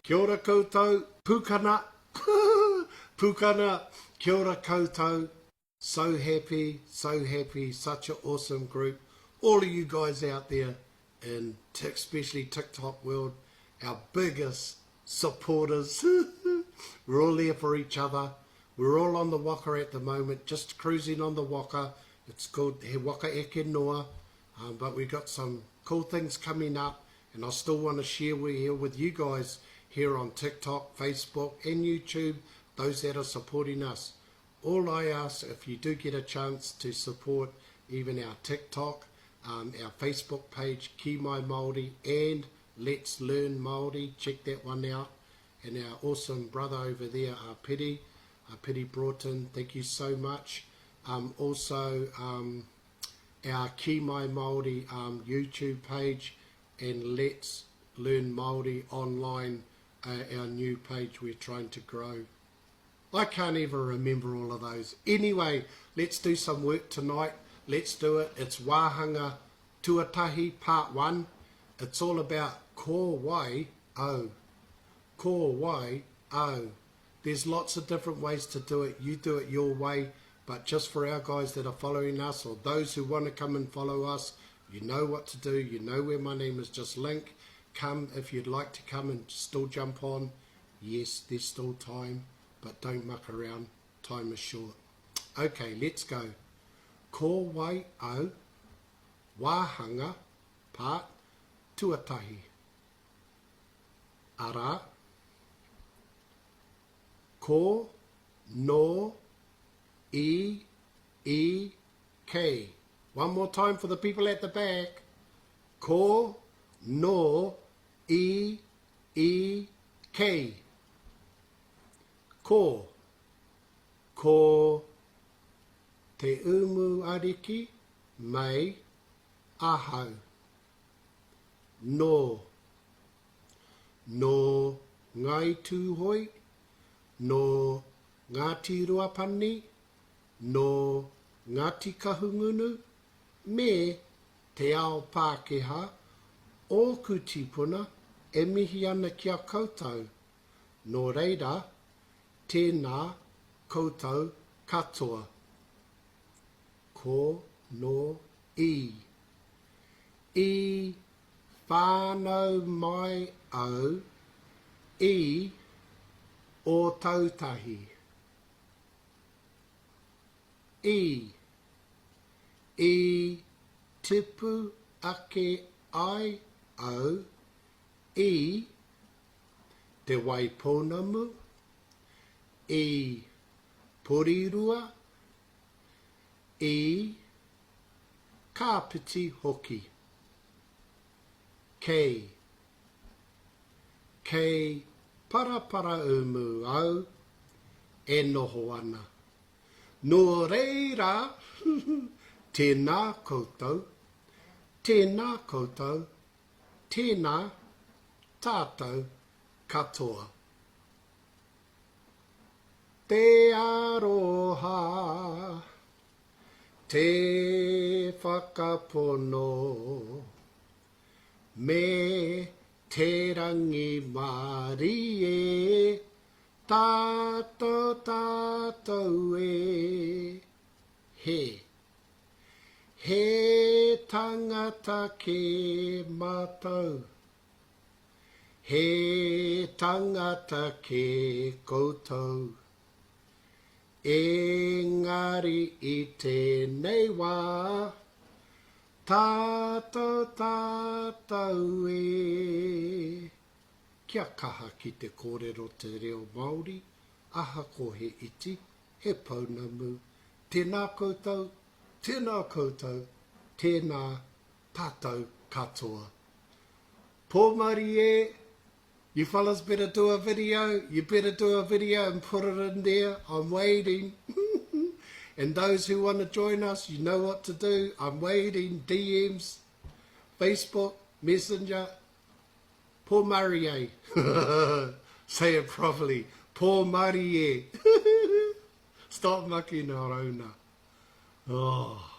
Kia ora koutou, pukana, pukana, kia ora koutou. So happy, such an awesome group. All of you guys out there, and especially TikTok world, our biggest supporters. We're all there for each other. We're all on the waka at the moment, just cruising on the waka. It's called He Waka Eke Noa, but we've got some cool things coming up, and I still want to share with you guys here on TikTok, Facebook and YouTube, those that are supporting us. All I ask, if you do get a chance to support even our TikTok, our Facebook page, Ki Mai Māori, and Let's Learn Māori, check that one out. And our awesome brother over there, Piri Broughton, thank you so much. Also, our Ki Mai Māori YouTube page, and Let's Learn Māori online, our new page we're trying to grow. I can't even remember all of those. Anyway, let's do some work tonight. Let's do it. It's Wāhanga tuatahi part 1. It's all about kaiawhi. Kaiawhi. There's lots of different ways to do it. You do it your way. But just for our guys that are following us, or those who want to come and follow us, you know what to do. You know where my name is. Just link. Come if you'd like to come and still jump on. Yes, there's still time. But don't muck around, time is short. Okay, let's go. Kaiawhi au, Wāhanga, part tuatahi. Ara, ko, no, e, ke. One more time for the people at the back. Ko, no, e, ke. Ko te umu ariki mai ahau. No ngai tūhoi, no ngāti ruapani, no ngāti kahungunu, me te ao Pākehā, ōku tīpuna e mihi ana kia koutou. No reira, Tēnā, koutou, katoa. Ko, no, e. E, whānau mai au, e, o tautahi. E, tipu ake ai au, e, te waiponamu, e porirua, e kāpiti hoki. Kei parapara umu au e noho ana. No reira, tēnā koutou, tēnā koutou, tēnā tātou katoa. Te aroha, te whakapono, me te rangi mari e, tātou e. He tangata ke mātou, he tangata ke koutou. Engari I tēnei wā, tātou e. Kia kaha ki te kōrero te reo Māori, aha ko he iti, he pounamu. Tēnā koutou, tēnā tātou katoa. Pōmari e. You fellas better do a video. You better do a video and put it in there. I'm waiting. And those who want to join us, you know what to do. I'm waiting. DMs, Facebook, Messenger. Pō Marie. Say it properly. Pō Marie. Stop mucking our own. Oh.